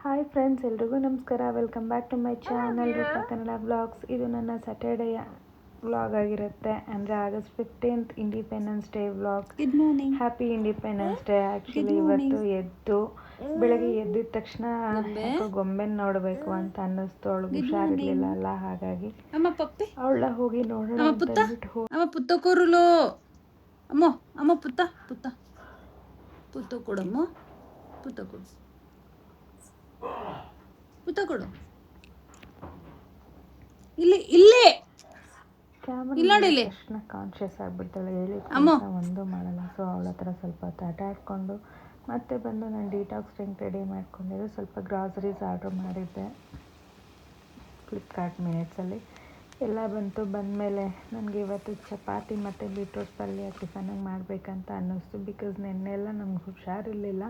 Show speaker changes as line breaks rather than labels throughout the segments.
Hi friends, ಎಲ್ರಿಗೂ ನಮಸ್ಕಾರ. Welcome back to my channel Roopa Kannada vlogs. ಇದು ನನ್ನ ಸ್ಯಾಟರ್ಡೇಯ ವ್ಲಾಗ್ ಆಗಿರುತ್ತೆ, ಅಂದರೆ August 15th independence day vlog.
Good morning.
Happy independence day. Actually ಇವತ್ತು ಬೆಳಗ್ಗೆ ಎದ್ದಿದ ತಕ್ಷಣ ಗೊಂಬೆನ ನೋಡಬೇಕು ಅಂತ ಅನ್ನಿಸ್ತು. ಅವಳಿಗೆ ಹುಷಾರಿರಲಿಲ್ಲ ಅಲ್ಲ, ಹಾಗಾಗಿ ಅವಳ ಹೋಗಿ ನೋಡೋಣ ಅಂತ ಅಂದ್ಬಿಟ್ಟು
ಅಮ್ಮ ಪುತ್ತ ಕೊರುಲು ಅಮ್ಮ ಅಮ್ಮ ಪುತ್ತ ಪುತ್ತ ಪುತ್ತ ಕೊಡಮ್ಮ, ಪುತ್ತ ಕೊಡು, ಪುತ್ತ ಕೊಡು, ಇಲ್ಲಿ ಇಲ್ಲೇ
ಕ್ಯಾಮ್ರಾ ತಕ್ಷಣ ಕಾನ್ಷಿಯಸ್ ಆಗಿಬಿಡ್ತಾಳೆ. ಹೇಳಿ ಒಂದು ಮಾಡಲ್ಲ. ಸೊ ಅವಳ ಹತ್ರ ಸ್ವಲ್ಪ ಹೊತ್ತು ಆಟ ಆಡಿಕೊಂಡು ಮತ್ತೆ ಬಂದು ನಾನು ಡಿಟಾಕ್ಸ್ ಡ್ರಿಂಕ್ ರೆಡಿ ಮಾಡ್ಕೊಂಡಿದ್ದೆ. ಸ್ವಲ್ಪ ಗ್ರಾಸರೀಸ್ ಆರ್ಡ್ರ್ ಮಾಡಿದ್ದೆ ಫ್ಲಿಪ್ಕಾರ್ಟ್ ಮಿನಿಟ್ಸಲ್ಲಿ. ಎಲ್ಲ ಬಂದಮೇಲೆ ನನಗೆ ಇವತ್ತು ಚಪಾತಿ ಮತ್ತು ಬೀಟ್ರೋಟ್ ಪಲ್ಯ ಟಿಫನಾಗಿ ಮಾಡಬೇಕಂತ ಅನ್ನಿಸ್ತು. ಬಿಕಾಸ್ ನೆನ್ನೆಲ್ಲ ನಮ್ಗೆ ಹುಷಾರಿರಲಿಲ್ಲ.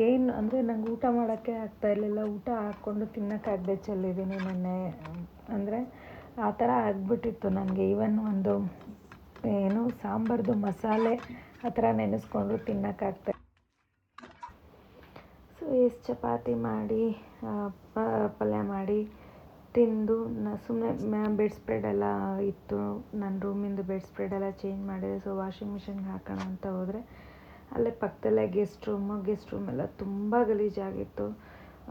ಏನು ಅಂದರೆ ನಂಗೆ ಊಟ ಮಾಡೋಕ್ಕೆ ಆಗ್ತಾಯಿರಲಿಲ್ಲ. ಊಟ ಹಾಕ್ಕೊಂಡು ತಿನ್ನೋಕ್ಕಾಗದೆ ಚೆಲ್ಲಿದ್ದೀನಿ ನೆನ್ನೆ. ಅಂದರೆ ಆ ಥರ ಆಗಿಬಿಟ್ಟಿತ್ತು ನನಗೆ. ಈವನ್ ಒಂದು ಸಾಂಬಾರ್ದು ಮಸಾಲೆ ಆ ಥರ ನೆನೆಸ್ಕೊಂಡು ತಿನ್ನೋಕ್ಕಾಗ್ತಾ. ಸೊ ಎಷ್ಟು ಚಪಾತಿ ಮಾಡಿ ಪಲ್ಯ ಮಾಡಿ ತಿಂದು ಸುಮ್ಮನೆ ಬೆಡ್ ಸ್ಪ್ರೆಡ್ ಎಲ್ಲ ಇತ್ತು. ನನ್ನ ರೂಮಿಂದು ಬೆಡ್ ಸ್ಪ್ರೆಡ್ ಎಲ್ಲ ಚೇಂಜ್ ಮಾಡಿದೆ. ಸೊ ವಾಷಿಂಗ್ ಮಿಷಿನ್ಗೆ ಹಾಕೋಣ ಅಂತ ಹೋದರೆ ಅಲ್ಲೇ ಪಕ್ಕದಲ್ಲೇ ಗೆಸ್ಟ್ ರೂಮ್ ಎಲ್ಲ ತುಂಬ ಗಲೀಜಾಗಿತ್ತು.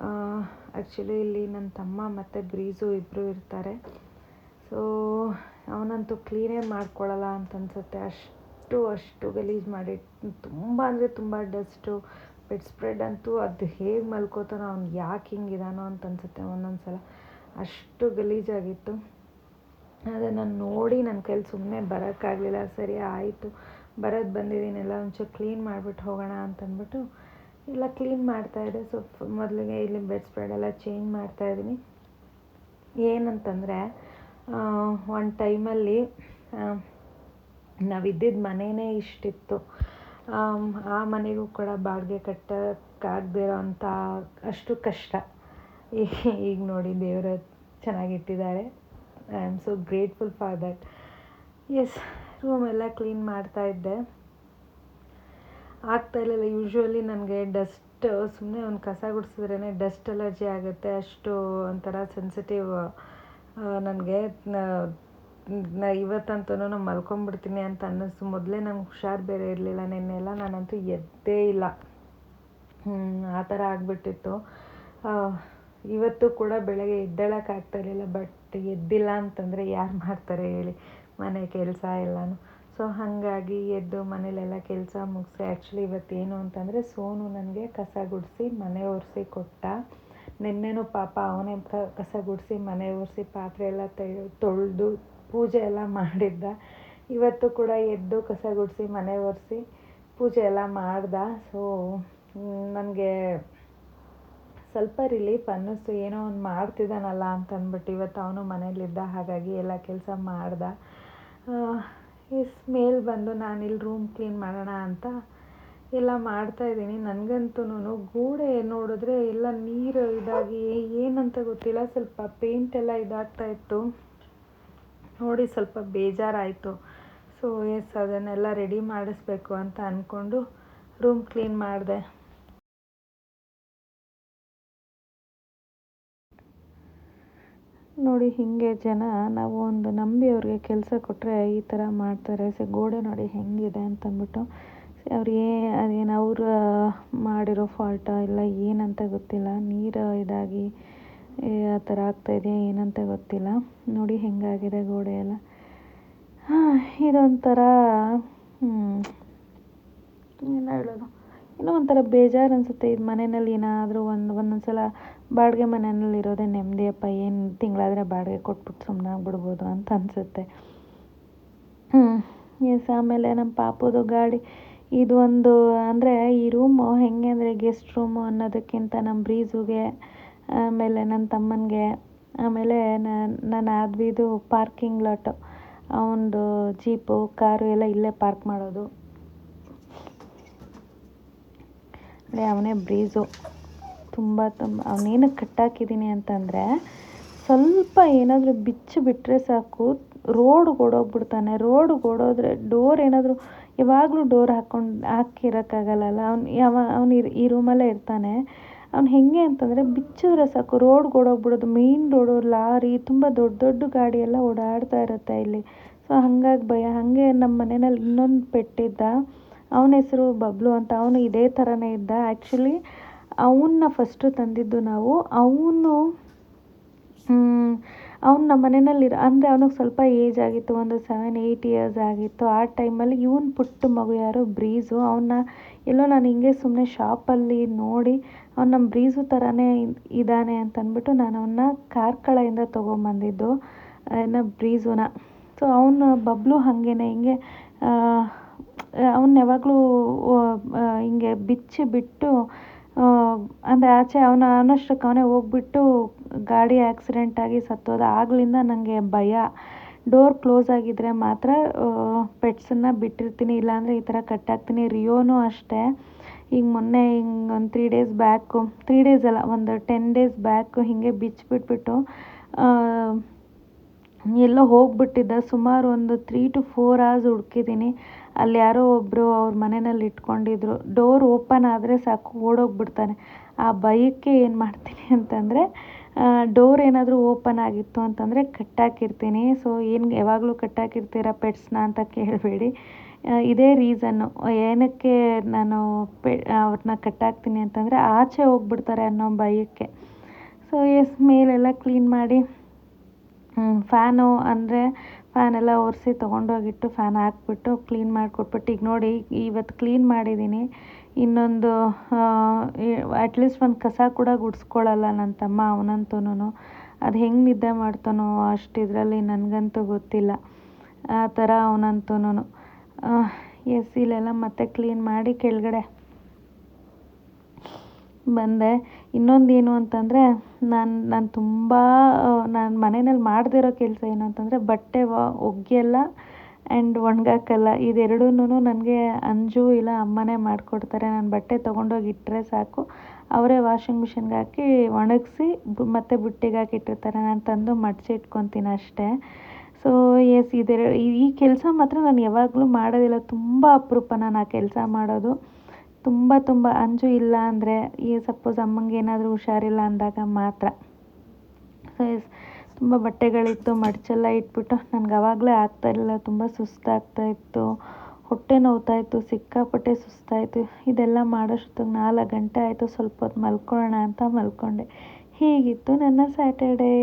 ಆ್ಯಕ್ಚುಲಿ ಇಲ್ಲಿ ನನ್ನ ತಮ್ಮ ಮತ್ತು ಬ್ರೀಸು ಇಬ್ಬರು ಇರ್ತಾರೆ. ಸೊ ಅವನಂತೂ ಕ್ಲೀನೇ ಮಾಡ್ಕೊಳ್ಳಲ್ಲ ಅಂತ ಅನ್ಸುತ್ತೆ. ಅಷ್ಟು ಗಲೀಜು ಮಾಡಿ, ತುಂಬ ಅಂದರೆ ತುಂಬ ಡಸ್ಟು. ಬೆಡ್ ಸ್ಪ್ರೆಡ್ ಅಂತೂ ಅದು ಹೇಗೆ ಮಲ್ಕೋತಾನೋ, ಅವ್ನು ಯಾಕೆ ಹಿಂಗಿದಾನೋ ಅಂತ ಅನ್ಸುತ್ತೆ ಒಂದೊಂದು ಸಲ. ಅಷ್ಟು ಗಲೀಜಾಗಿತ್ತು. ಅದನ್ನು ನೋಡಿ ನನ್ನ ಕೈಲಿ ಸುಮ್ಮನೆ ಬರೋಕ್ಕಾಗಲಿಲ್ಲ. ಸರಿ ಆಯಿತು, ಬಂದಿದ್ದೀನೆಲ್ಲ ಒಂಚೂರು ಕ್ಲೀನ್ ಮಾಡಿಬಿಟ್ಟು ಹೋಗೋಣ ಅಂತಂದ್ಬಿಟ್ಟು ಎಲ್ಲ ಕ್ಲೀನ್ ಮಾಡ್ತಾಯಿದ್ದೆ. ಸೊ ಮೊದಲಿಗೆ ಇಲ್ಲಿ ಬೆಡ್ ಸ್ಪ್ರೆಡ್ ಎಲ್ಲ ಚೇಂಜ್ ಮಾಡ್ತಾಯಿದ್ದೀನಿ. ಏನಂತಂದರೆ ಒಂದು ಟೈಮಲ್ಲಿ ನಾವಿದ್ದಿದ್ದ ಮನೆಯೇ ಇಷ್ಟಿತ್ತು. ಆ ಮನೆಗೂ ಕೂಡ ಬಾಡಿಗೆ ಕಟ್ಟೋಕ್ಕಾಗದೇ ಇರೋ ಅಂಥ ಅಷ್ಟು ಕಷ್ಟ. ಈಗ ನೋಡಿ ದೇವರು ಚೆನ್ನಾಗಿಟ್ಟಿದ್ದಾರೆ. I am so grateful for that. Yes, ರೂಮೆಲ್ಲ ಕ್ಲೀನ್ ಮಾಡ್ತಾಯಿದ್ದೆ. ಆಗ್ತಾಯಿರಲಿಲ್ಲ. ಯೂಶ್ವಲಿ ನನಗೆ ಡಸ್ಟ್ ಸುಮ್ಮನೆ ಒಂದು ಕಸ ಗುಡಿಸಿದ್ರೇ ಡಸ್ಟ್ ಅಲರ್ಜಿ ಆಗುತ್ತೆ. ಅಷ್ಟು ಒಂಥರ ಸೆನ್ಸಿಟಿವ್ ನನಗೆ. ಇವತ್ತಂತೂ ಮಲ್ಕೊಂಬಿಡ್ತೀನಿ ಅಂತ ಅನ್ನಿಸ್ತು. ಮೊದಲೇ ನಂಗೆ ಹುಷಾರು ಬೇರೆ ಇರಲಿಲ್ಲ. ನೆನ್ನೆಲ್ಲ ನಾನಂತೂ ಎದ್ದೇ ಇಲ್ಲ. ಆ ಥರ ಆಗಿಬಿಟ್ಟಿತ್ತು. ಇವತ್ತು ಕೂಡ ಬೆಳಗ್ಗೆ ಎದ್ದೇಳೋಕ್ಕಾಗ್ತಾಯಿರಲಿಲ್ಲ. ಬಟ್ ಎದ್ದಿಲ್ಲ ಅಂತಂದರೆ ಯಾರು ಮಾಡ್ತಾರೆ ಹೇಳಿ ಮನೆ ಕೆಲಸ ಎಲ್ಲನೂ. ಸೊ ಹಾಗಾಗಿ ಎದ್ದು ಮನೇಲೆಲ್ಲ ಕೆಲಸ ಮುಗಿಸಿ, ಆ್ಯಕ್ಚುಲಿ ಇವತ್ತೇನು ಅಂತಂದರೆ ಸೋನು ನನಗೆ ಕಸ ಗುಡಿಸಿ ಮನೆ ಒರೆಸಿ ಕೊಟ್ಟ. ನಿನ್ನೆನೂ ಪಾಪ ಅವನೇ ಕಸ ಗುಡಿಸಿ ಮನೆ ಒರೆಸಿ ಪಾತ್ರೆ ಎಲ್ಲ ತೊಳೆದು ಪೂಜೆ ಎಲ್ಲ ಮಾಡಿದ್ದ. ಇವತ್ತು ಕೂಡ ಎದ್ದು ಕಸ ಗುಡಿಸಿ ಮನೆ ಒರೆಸಿ ಪೂಜೆ ಎಲ್ಲ ಮಾಡ್ದ. ಸೊ ನನಗೆ ಸ್ವಲ್ಪ ರಿಲೀಫ್ ಅನ್ನಿಸ್ತು. ಏನೋ ಒಂದು ಮಾಡ್ತಿದ್ದಾನಲ್ಲ ಅಂತ ಅಂದ್ಬಿಟ್ಟು. ಇವತ್ತು ಅವನು ಮನೇಲಿದ್ದ, ಹಾಗಾಗಿ ಎಲ್ಲ ಕೆಲಸ ಮಾಡ್ದ. ಮೇಲೆ ಬಂದು ನಾನಿಲ್ಲಿ ರೂಮ್ ಕ್ಲೀನ್ ಮಾಡೋಣ ಅಂತ ಎಲ್ಲ ಮಾಡ್ತಾಯಿದ್ದೀನಿ. ನನಗಂತೂ ಗೋಡೆ ನೋಡಿದ್ರೆ ಎಲ್ಲ ನೀರು ಇದಾಗಿ ಏನಂತ ಗೊತ್ತಿಲ್ಲ, ಸ್ವಲ್ಪ ಪೇಂಟ್ ಎಲ್ಲ ಇದಾಗ್ತಾಯಿತ್ತು ನೋಡಿ, ಸ್ವಲ್ಪ ಬೇಜಾರಾಯಿತು. ಸೊ ಅದನ್ನೆಲ್ಲ ರೆಡಿ ಮಾಡಿಸ್ಬೇಕು ಅಂತ ಅಂದ್ಕೊಂಡು ರೂಮ್ ಕ್ಲೀನ್ ಮಾಡಿದೆ. ನೋಡಿ, ಹೀಗೆ ಜನ ನಾವು ಒಂದು ನಂಬಿ ಅವ್ರಿಗೆ ಕೆಲಸ ಕೊಟ್ಟರೆ ಈ ಥರ ಮಾಡ್ತಾರೆ. ಸೊ ಗೋಡೆ ನೋಡಿ ಹೆಂಗಿದೆ ಅಂತಂದ್ಬಿಟ್ಟು. ಅದೇನು ಅವ್ರು ಮಾಡಿರೋ ಫಾಲ್ಟಾ ಇಲ್ಲ ಏನಂತ ಗೊತ್ತಿಲ್ಲ. ನೀರು ಇದಾಗಿ ಆ ಥರ ಆಗ್ತಾಯಿದೆ, ಏನಂತ ಗೊತ್ತಿಲ್ಲ. ನೋಡಿ ಹೆಂಗಾಗಿದೆ ಗೋಡೆ ಎಲ್ಲ. ಇದೊಂಥರ ಏನು ಹೇಳೋದು, ಏನೋ ಒಂಥರ ಬೇಜಾರು ಅನಿಸುತ್ತೆ. ಇದು ಮನೆಯಲ್ಲಿ ಏನಾದರೂ ಒಂದೊಂದು ಸಲ ಬಾಡಿಗೆ ಮನೆಯಲ್ಲಿ ಇರೋದೇ ನೆಮ್ಮದಿಯಪ್ಪ. ಏನು ತಿಂಗಳಾದರೆ ಬಾಡಿಗೆ ಕೊಟ್ಬಿಟ್ಟು ಸುಮ್ಮನೆ ಆಗ್ಬಿಡ್ಬೋದು ಅಂತ ಅನಿಸುತ್ತೆ. ಎಸ್, ಆಮೇಲೆ ನಮ್ಮ ಪಾಪುದು ಗಾಡಿ ಇದು ಒಂದು ಅಂದರೆ ಈ ರೂಮು ಹೆಂಗೆ ಅಂದರೆ ಗೆಸ್ಟ್ ರೂಮು ಅನ್ನೋದಕ್ಕಿಂತ ನಮ್ಮ ಬ್ರೀಝುಗೆ, ಆಮೇಲೆ ನನ್ನ ತಮ್ಮನಿಗೆ, ಆಮೇಲೆ ನನ್ನ ಆದ್ವಿದು ಪಾರ್ಕಿಂಗ್ ಲಾಟು, ಅವನದು ಜೀಪು ಕಾರು ಎಲ್ಲ ಇಲ್ಲೇ ಪಾರ್ಕ್ ಮಾಡೋದು. ಅವನೇ ಬ್ರೀಝು. ತುಂಬ ಅವನೇನಕ್ಕೆ ಕಟ್ಟಾಕಿದ್ದೀನಿ ಅಂತಂದರೆ, ಸ್ವಲ್ಪ ಏನಾದರೂ ಬಿಟ್ಟರೆ ಸಾಕು ರೋಡ್ಗೆ ಓಡೋಗ್ಬಿಡ್ತಾನೆ. ರೋಡ್ಗೆ ಓಡೋದ್ರೆ ಡೋರ್ ಏನಾದರೂ ಯಾವಾಗಲೂ ಡೋರ್ ಹಾಕಿರೋಕ್ಕಾಗಲ್ಲ. ಅವನು ಈ ರೂಮಲ್ಲೇ ಇರ್ತಾನೆ. ಅವ್ನು ಹೇಗೆ ಅಂತಂದರೆ ಬಿಚ್ಚಿದ್ರೆ ಸಾಕು ರೋಡ್ಗೆ ಓಡೋಗ್ಬಿಡೋದು. ಮೇಯ್ನ್ ರೋಡು, ಲಾರಿ, ತುಂಬ ದೊಡ್ಡ ದೊಡ್ಡ ಗಾಡಿ ಎಲ್ಲ ಓಡಾಡ್ತಾ ಇರುತ್ತೆ ಇಲ್ಲಿ. ಸೊ ಹಾಗಾಗಿ ಭಯ. ಹಾಗೆ ನಮ್ಮ ಮನೆಯಲ್ಲಿ ಇನ್ನೊಂದು ಪೆಟ್ಟಿದ್ದ, ಅವನ ಹೆಸರು ಬಬ್ಲು ಅಂತ. ಅವನು ಇದೇ ಥರನೇ ಇದ್ದ. ಆ್ಯಕ್ಚುಲಿ ಅವನ್ನ ಫಸ್ಟು ತಂದಿದ್ದು ನಾವು. ಅವನು ನಮ್ಮ ಮನೆಯಲ್ಲಿ ಅಂದರೆ ಅವನಿಗೆ ಸ್ವಲ್ಪ ಏಜ್ ಆಗಿತ್ತು, ಒಂದು 7-8 ಇಯರ್ಸ್ ಆಗಿತ್ತು. ಆ ಟೈಮಲ್ಲಿ ಇವನು ಪುಟ್ಟ ಮಗು ಯಾರು ಬ್ರೀಝು, ಅವನ್ನ ಎಲ್ಲೋ ನಾನು ಹಿಂಗೆ ಸುಮ್ಮನೆ ಶಾಪಲ್ಲಿ ನೋಡಿ ಅವ್ನು ನಮ್ಮ ಬ್ರೀಝು ಥರನೇ ಇದ್ದಾನೆ ಅಂತ ಅಂದ್ಬಿಟ್ಟು ನಾನು ಅವನ್ನ ಕಾರ್ಕಳದಿಂದ ತೊಗೊಂಬಂದಿದ್ದು ಬ್ರೀಝುನ. ಸೊ ಅವನು ಬಬ್ಲು ಹಾಗೇನೆ ಹಿಂಗೆ ಅವನ್ನ ಯಾವಾಗಲೂ ಹಿಂಗೆ ಬಿಟ್ಟು ಅಂದರೆ ಆಚೆ ಅವನಷ್ಟಕ್ಕೆ ಅವನೇ ಹೋಗ್ಬಿಟ್ಟು ಗಾಡಿ ಆಕ್ಸಿಡೆಂಟ್ ಆಗಿ ಸತ್ತೋದ. ಆಗ್ಲಿಂದ ನನಗೆ ಭಯ. ಡೋರ್ ಕ್ಲೋಸ್ ಆಗಿದ್ದರೆ ಮಾತ್ರ ಪೆಟ್ಸನ್ನು ಬಿಟ್ಟಿರ್ತೀನಿ, ಇಲ್ಲಾಂದರೆ ಈ ಥರ ಕಟ್ಟಾಕ್ತೀನಿ. ರಿಯೋನೂ ಅಷ್ಟೇ. ಈಗ ಮೊನ್ನೆ ಹಿಂಗೆ ಒಂದು 3 ಡೇಸ್ ಬ್ಯಾಕು, 3 ಡೇಸ್ ಅಲ್ಲ, ಒಂದು 10 ಡೇಸ್ ಬ್ಯಾಕು ಹಿಂಗೆ ಬಿಟ್ಬಿಟ್ಟು ಎಲ್ಲೋ ಹೋಗ್ಬಿಟ್ಟಿದ್ದ. ಸುಮಾರು ಒಂದು 3 to 4 hours ಹುಡುಕಿದ್ದೀನಿ. ಅಲ್ಲಿ ಯಾರೋ ಒಬ್ಬರು ಅವ್ರ ಮನೆಯಲ್ಲಿ ಇಟ್ಕೊಂಡಿದ್ರು. ಡೋರ್ ಓಪನ್ ಆದರೆ ಸಾಕು ಓಡೋಗ್ಬಿಡ್ತಾನೆ. ಆ ಭಯಕ್ಕೆ ಏನು ಮಾಡ್ತೀನಿ ಅಂತಂದರೆ, ಡೋರ್ ಏನಾದರೂ ಓಪನ್ ಆಗಿತ್ತು ಅಂತಂದರೆ ಕಟ್ಟಾಕಿರ್ತೀನಿ. ಸೊ ಯಾವಾಗಲೂ ಕಟ್ಟಾಕಿರ್ತೀರ ಪೆಟ್ಸ್ನ ಅಂತ ಕೇಳಬೇಡಿ. ಇದೇ ರೀಸನ್ನು ಏನಕ್ಕೆ ನಾನು ಅವ್ರನ್ನ ಕಟ್ಟಾಕ್ತೀನಿ ಅಂತಂದರೆ ಆಚೆ ಹೋಗ್ಬಿಡ್ತಾರೆ ಅನ್ನೋ ಭಯಕ್ಕೆ. ಸೊ ಮೇಲೆಲ್ಲ ಕ್ಲೀನ್ ಮಾಡಿ ಫ್ಯಾನು ಅಂದರೆ ಫ್ಯಾನೆಲ್ಲ ಒರೆಸಿ ತೊಗೊಂಡೋಗಿಟ್ಟು ಫ್ಯಾನ್ ಹಾಕ್ಬಿಟ್ಟು ಕ್ಲೀನ್ ಮಾಡಿಕೊಟ್ಬಿಟ್ಟು, ಈಗ ನೋಡಿ ಇವತ್ತು ಕ್ಲೀನ್ ಮಾಡಿದ್ದೀನಿ. ಇನ್ನೊಂದು ಅಟ್ಲೀಸ್ಟ್ ಒಂದು ಕಸ ಕೂಡ ಗುಡಿಸ್ಕೊಳ್ಳಲ್ಲ ನನ್ನ ತಮ್ಮ. ಅವನಂತೂ ಅದು ಹೆಂಗೆ ನಿದ್ದೆ ಮಾಡ್ತಾನೋ ಅಷ್ಟಿದ್ರಲ್ಲಿ ನನಗಂತೂ ಗೊತ್ತಿಲ್ಲ. ಆ ಥರ ಅವನಂತೂ ಇಲ್ಲೆಲ್ಲ ಮತ್ತೆ ಕ್ಲೀನ್ ಮಾಡಿ ಕೆಳಗಡೆ ಬಂದೆ. ಇನ್ನೊಂದೇನು ಅಂತಂದರೆ ನಾನು ತುಂಬ ನಾನು ಮನೆಯಲ್ಲಿ ಮಾಡದಿರೋ ಕೆಲಸ ಏನು ಅಂತಂದರೆ ಬಟ್ಟೆ ಒಗೆಯಲ್ಲ ಆ್ಯಂಡ್ ಒಣಗಾಕಲ್ಲ. ಇದೆರಡೂ ನನಗೆ ಅಂಜು ಇಲ್ಲ ಅಮ್ಮನೇ ಮಾಡಿಕೊಡ್ತಾರೆ. ನಾನು ಬಟ್ಟೆ ತೊಗೊಂಡೋಗಿ ಇಟ್ಟರೆ ಸಾಕು, ಅವರೇ ವಾಷಿಂಗ್ ಮಿಷಿನ್ಗೆ ಹಾಕಿ ಒಣಗಿಸಿ ಮತ್ತೆ ಬುಟ್ಟಿಗೆ ಹಾಕಿಟ್ಟಿರ್ತಾರೆ. ನಾನು ತಂದು ಮಡಚಿ ಇಟ್ಕೊತೀನಿ ಅಷ್ಟೇ. ಸೊ ಈ ಕೆಲಸ ಮಾತ್ರ ನಾನು ಯಾವಾಗಲೂ ಮಾಡೋದಿಲ್ಲ. ತುಂಬ ಅಪರೂಪ ನಾನು ಆ ಕೆಲಸ ಮಾಡೋದು. ತುಂಬ ಅಂಜು ಇಲ್ಲ ಅಂದರೆ, ಸಪೋಸ್ ಅಮ್ಮಂಗೆ ಏನಾದರೂ ಹುಷಾರಿಲ್ಲ ಅಂದಾಗ ಮಾತ್ರ. ಸೊ ತುಂಬ ಬಟ್ಟೆಗಳಿತ್ತು, ಮಡಚೆಲ್ಲ ಇಟ್ಬಿಟ್ಟು ನನಗೆ ಆವಾಗಲೇ ಆಗ್ತಾಯಿರಲಿಲ್ಲ. ತುಂಬ ಸುಸ್ತಾಗ್ತಾಯಿತ್ತು, ಹೊಟ್ಟೆ ನೋವ್ತಾಯಿತ್ತು, ಸಿಕ್ಕಾಪಟ್ಟೆ ಸುಸ್ತಾಯಿತ್ತು. ಇದೆಲ್ಲ ಮಾಡೋಷ್ಟೊತ್ತಿಗೆ 4 ಗಂಟೆ ಆಯಿತು. ಸ್ವಲ್ಪ ಹೊತ್ತು ಮಲ್ಕೊಳ್ಳೋಣ ಅಂತ ಮಲ್ಕೊಂಡೆ. ಹೀಗಿತ್ತು ನನ್ನ ಸ್ಯಾಟರ್ಡೇ.